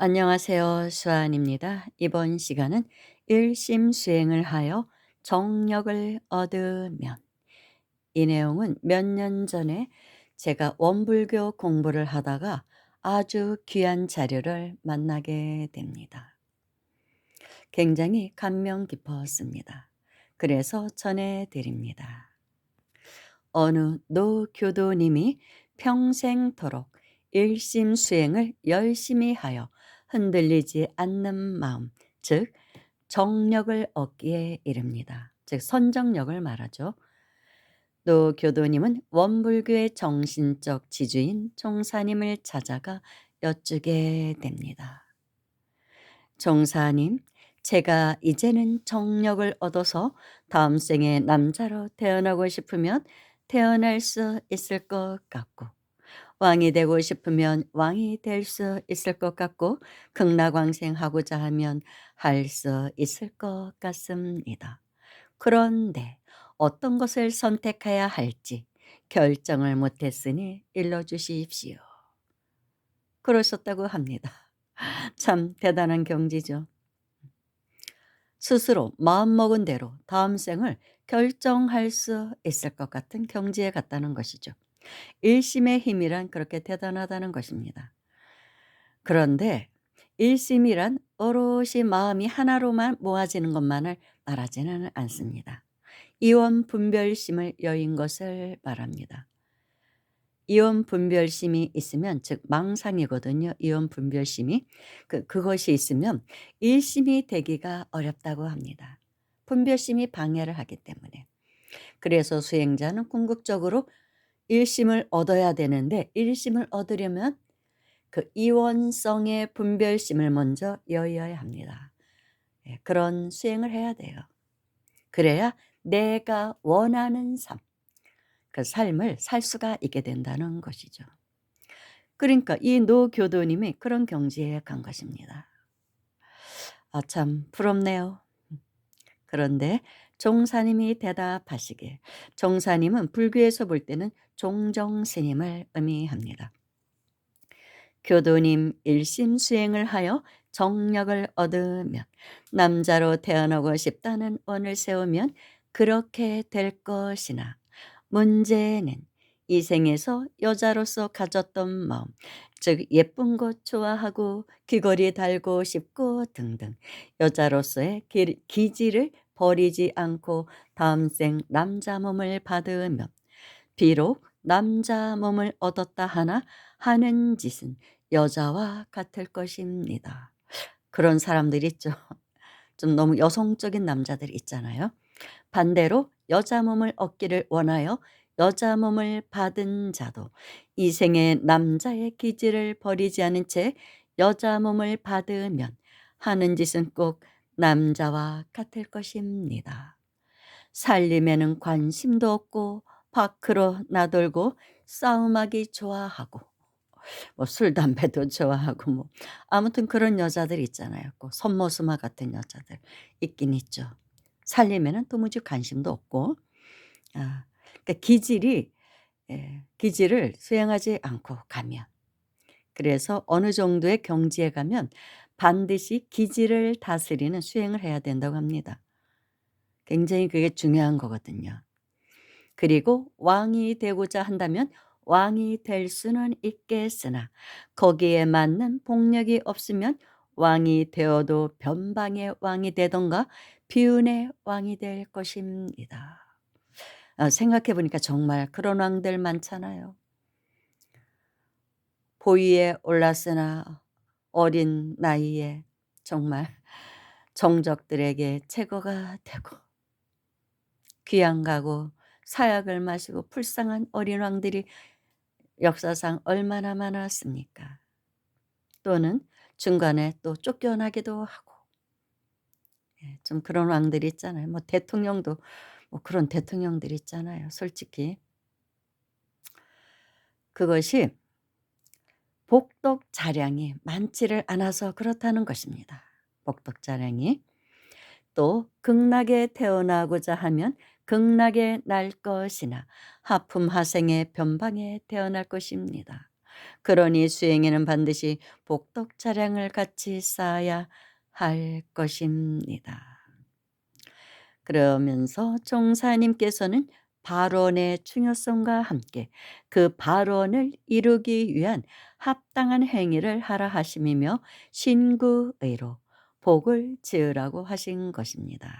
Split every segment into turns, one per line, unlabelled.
안녕하세요. 수아입니다. 이번 시간은 일심 수행을 하여 정력을 얻으면, 이 내용은 몇 년 전에 제가 원불교 공부를 하다가 아주 귀한 자료를 만나게 됩니다. 굉장히 감명 깊었습니다. 그래서 전해드립니다. 어느 노교도님이 평생토록 일심 수행을 열심히 하여 흔들리지 않는 마음, 즉 정력을 얻기에 이릅니다. 즉 선정력을 말하죠. 노교도님은 원불교의 정신적 지주인 종사님을 찾아가 여쭈게 됩니다. 종사님, 제가 이제는 정력을 얻어서 다음 생에 남자로 태어나고 싶으면 태어날 수 있을 것 같고, 왕이 되고 싶으면 왕이 될 수 있을 것 같고, 극락왕생하고자 하면 할 수 있을 것 같습니다. 그런데 어떤 것을 선택해야 할지 결정을 못했으니 일러주십시오. 그러셨다고 합니다. 참 대단한 경지죠. 스스로 마음먹은 대로 다음 생을 결정할 수 있을 것 같은 경지에 갔다는 것이죠. 일심의 힘이란 그렇게 대단하다는 것입니다. 그런데 일심이란 오롯이 마음이 하나로만 모아지는 것만을 말하지는 않습니다. 이원 분별심을 여인 것을 말합니다. 이원 분별심이 있으면, 즉 망상이거든요. 이원 분별심이 그것이 있으면 일심이 되기가 어렵다고 합니다. 분별심이 방해를 하기 때문에. 그래서 수행자는 궁극적으로 일심을 얻어야 되는데, 일심을 얻으려면 그 이원성의 분별심을 먼저 여의어야 합니다. 예, 그런 수행을 해야 돼요. 그래야 내가 원하는 삶, 그 삶을 살 수가 있게 된다는 것이죠. 그러니까 이 노교도님이 그런 경지에 간 것입니다. 아, 참 부럽네요. 그런데 종사님이 대답하시길, 종사님은 불교에서 볼 때는 종정스님을 의미합니다. 교도님, 일심 수행을 하여 정력을 얻으면, 남자로 태어나고 싶다는 원을 세우면 그렇게 될 것이나, 문제는 이 생에서 여자로서 가졌던 마음, 즉 예쁜 것 좋아하고 귀걸이 달고 싶고 등등 여자로서의 기질을 버리지 않고 다음 생 남자 몸을 받으면, 비록 남자 몸을 얻었다 하나 하는 짓은 여자와 같을 것입니다. 그런 사람들 있죠. 좀 너무 여성적인 남자들 있잖아요. 반대로 여자 몸을 얻기를 원하여 여자 몸을 받은 자도 이 생에 남자의 기질을 버리지 않은 채 여자 몸을 받으면 하는 짓은 꼭 남자와 같을 것입니다. 살림에는 관심도 없고 밖으로 나돌고 싸움하기 좋아하고 뭐 술 담배도 좋아하고 뭐 아무튼 그런 여자들 있잖아요. 꼭 선모스마 같은 여자들 있긴 있죠. 살림에는 도무지 관심도 없고, 아, 그러니까 기질을 수행하지 않고 가면, 그래서 어느 정도의 경지에 가면 반드시 기질을 다스리는 수행을 해야 된다고 합니다. 굉장히 그게 중요한 거거든요. 그리고 왕이 되고자 한다면 왕이 될 수는 있겠으나 거기에 맞는 복력이 없으면 왕이 되어도 변방의 왕이 되던가 비운의 왕이 될 것입니다. 생각해 보니까 정말 그런 왕들 많잖아요. 보위에 올랐으나 어린 나이에 정말 정적들에게 제거가 되고 귀양 가고 사약을 마시고 불쌍한 어린 왕들이 역사상 얼마나 많았습니까? 또는 중간에 또 쫓겨나기도 하고, 예, 좀 그런 왕들이 있잖아요. 뭐 대통령도 뭐 그런 대통령들이 있잖아요. 솔직히 그것이 복덕 자량이 많지를 않아서 그렇다는 것입니다. 복덕 자량이. 또 극락에 태어나고자 하면 극락에 날 것이나 하품하생의 변방에 태어날 것입니다. 그러니 수행에는 반드시 복덕 차량을 같이 쌓아야 할 것입니다. 그러면서 총사님께서는 발언의 중요성과 함께 그 발언을 이루기 위한 합당한 행위를 하라 하심이며 신구의로 복을 지으라고 하신 것입니다.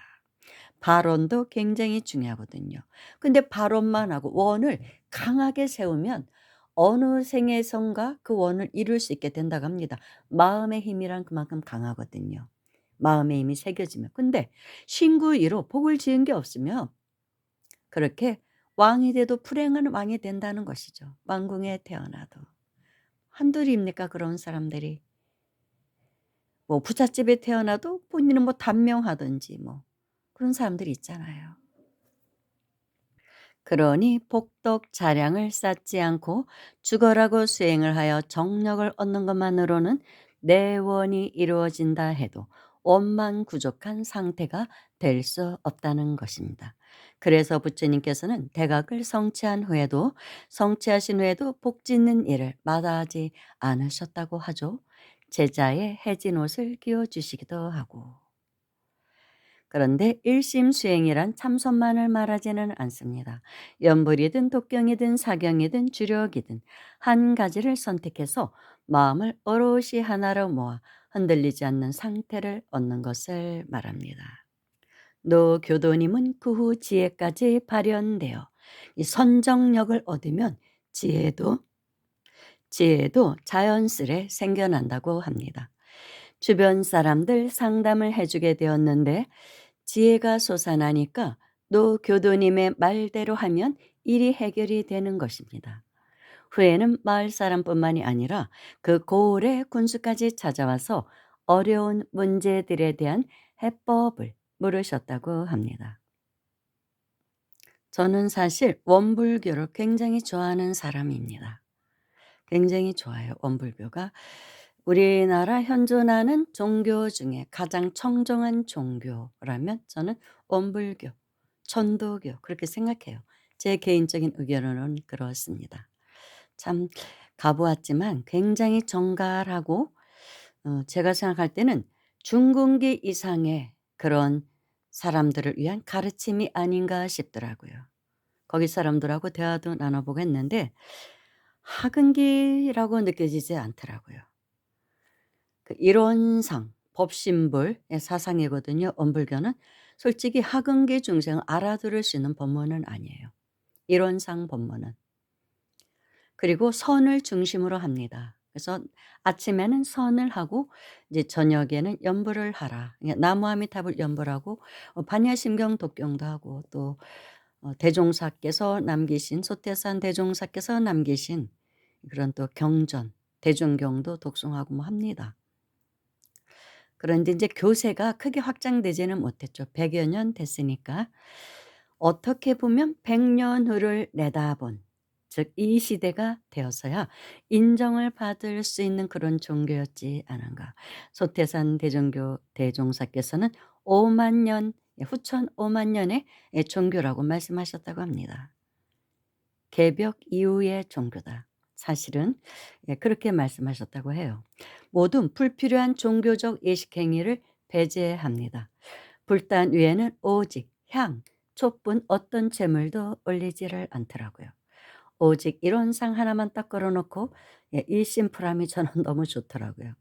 발언도 굉장히 중요하거든요. 근데 발언만 하고 원을 강하게 세우면 어느 생에선가 그 원을 이룰 수 있게 된다고 합니다. 마음의 힘이란 그만큼 강하거든요. 마음의 힘이 새겨지면. 근데 신구이로 복을 지은 게 없으면 그렇게 왕이 돼도 불행한 왕이 된다는 것이죠. 왕궁에 태어나도. 한둘입니까 그런 사람들이. 뭐 부잣집에 태어나도 본인은 뭐 단명하든지 뭐 그런 사람들이 있잖아요. 그러니 복덕 자량을 쌓지 않고 죽어라고 수행을 하여 정력을 얻는 것만으로는 내원이 이루어진다 해도 원만구족한 상태가 될 수 없다는 것입니다. 그래서 부처님께서는 대각을 성취하신 후에도 복 짓는 일을 마다하지 않으셨다고 하죠. 제자의 해진 옷을 끼워 주시기도 하고. 그런데 일심 수행이란 참선만을 말하지는 않습니다. 연불이든 독경이든 사경이든 주력이든 한 가지를 선택해서 마음을 오롯이 하나로 모아 흔들리지 않는 상태를 얻는 것을 말합니다. 노 교도님은 그 후 지혜까지 발현되어 이 선정력을 얻으면 지혜도 자연스레 생겨난다고 합니다. 주변 사람들 상담을 해주게 되었는데 지혜가 솟아나니까 노 교도님의 말대로 하면 일이 해결이 되는 것입니다. 후에는 마을 사람뿐만이 아니라 그 고을의 군수까지 찾아와서 어려운 문제들에 대한 해법을 물으셨다고 합니다. 저는 사실 원불교를 굉장히 좋아하는 사람입니다. 굉장히 좋아요, 원불교가. 우리나라 현존하는 종교 중에 가장 청정한 종교라면 저는 원불교, 천도교 그렇게 생각해요. 제 개인적인 의견으로는 그렇습니다. 참 가보았지만 굉장히 정갈하고 제가 생각할 때는 중근기 이상의 그런 사람들을 위한 가르침이 아닌가 싶더라고요. 거기 사람들하고 대화도 나눠보고 했는데 학은기라고 느껴지지 않더라고요. 그 이론상 법신불의 사상이거든요. 원불교는 솔직히 학은기 중생을 알아들을 수 있는 법문은 아니에요. 이론상 법문은. 그리고 선을 중심으로 합니다. 그래서 아침에는 선을 하고 이제 저녁에는 연불을 하라. 그러니까 나무아미탑을 연불하고 반야심경 독경도 하고 또 대종사께서 남기신 소태산 대종사께서 남기신 그런 또 경전 대중경도 독송하고 뭐 합니다. 그런데 이제 교세가 크게 확장되지는 못했죠. 100여 년 됐으니까. 어떻게 보면 100년 후를 내다본 즉 이 시대가 되어서야 인정을 받을 수 있는 그런 종교였지 않은가. 소태산 대종교 대종사께서는 5만 년 후천 5만 년의 종교라고 말씀하셨다고 합니다. 개벽 이후의 종교다. 사실은 그렇게 말씀하셨다고 해요. 모든 불필요한 종교적 예식 행위를 배제합니다. 불단 위에는 오직 향, 촛분 어떤 제물도 올리지를 않더라고요. 오직 이론상 하나만 딱 걸어놓고 일심풀함이 저는 너무 좋더라고요.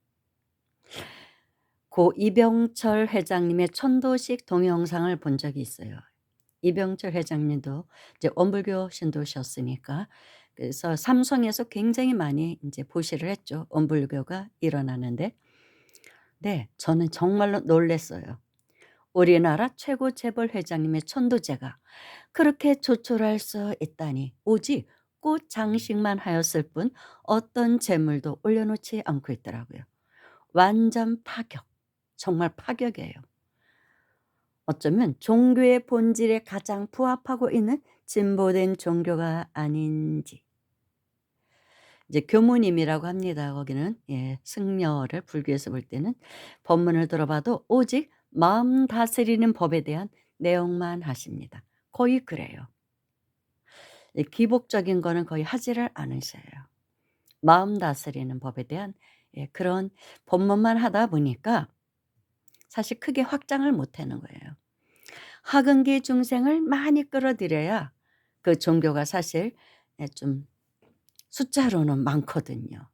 고 이병철 회장님의 천도식 동영상을 본 적이 있어요. 이병철 회장님도 이제 원불교 신도셨으니까 그래서 삼성에서 굉장히 많이 이제 보시를 했죠. 원불교가 일어나는데. 네, 저는 정말로 놀랐어요. 우리나라 최고 재벌 회장님의 천도제가 그렇게 조촐할 수 있다니 오직 꽃 장식만 하였을 뿐 어떤 재물도 올려놓지 않고 있더라고요. 완전 파격. 정말 파격이에요. 어쩌면 종교의 본질에 가장 부합하고 있는 진보된 종교가 아닌지. 이제 교무님이라고 합니다. 거기는 승려를 불교에서 볼 때는 법문을 들어봐도 오직 마음 다스리는 법에 대한 내용만 하십니다. 거의 그래요. 기복적인 거는 거의 하지를 않으셔요. 마음 다스리는 법에 대한 그런 본문만 하다 보니까 사실 크게 확장을 못 하는 거예요. 학은기 중생을 많이 끌어들여야 그 종교가 사실 좀 숫자로는 많거든요.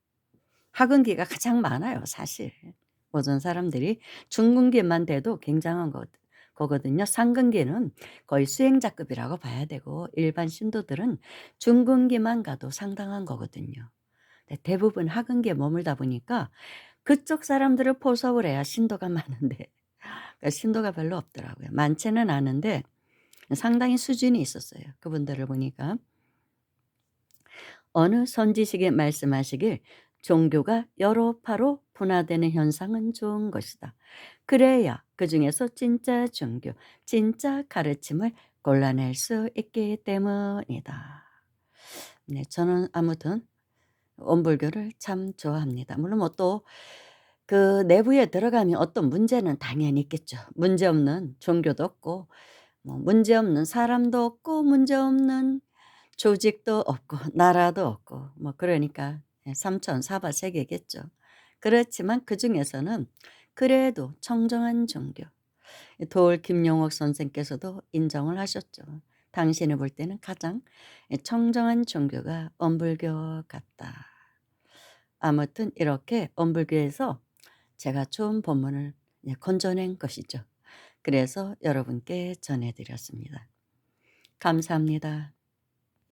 학은기가 가장 많아요 사실. 모든 사람들이 중근기만 돼도 굉장한 거거든요. 상근기는 거의 수행자급이라고 봐야 되고 일반 신도들은 중근기만 가도 상당한 거거든요. 근데 대부분 학은기에 머물다 보니까 그쪽 사람들을 포섭을 해야 신도가 많은데 그러니까 신도가 별로 없더라고요. 많지는 않은데 상당히 수준이 있었어요. 그분들을 보니까. 어느 선지식에 말씀하시길 종교가 여러 파로 분화되는 현상은 좋은 것이다. 그래야 그중에서 진짜 종교, 진짜 가르침을 골라낼 수 있기 때문이다. 네, 저는 아무튼 원불교를 참 좋아합니다. 물론 뭐 또 그 내부에 들어가면 어떤 문제는 당연히 있겠죠. 문제없는 종교도 없고 뭐 문제없는 사람도 없고 문제없는 조직도 없고 나라도 없고 뭐 그러니까 삼천사바 세계겠죠. 그렇지만 그중에서는 그래도 청정한 종교 도올 김용옥 선생께서도 인정을 하셨죠. 당신이 볼 때는 가장 청정한 종교가 원불교 같다. 아무튼 이렇게 원불교에서 제가 좋은 본문을 건져낸 것이죠. 그래서 여러분께 전해드렸습니다. 감사합니다.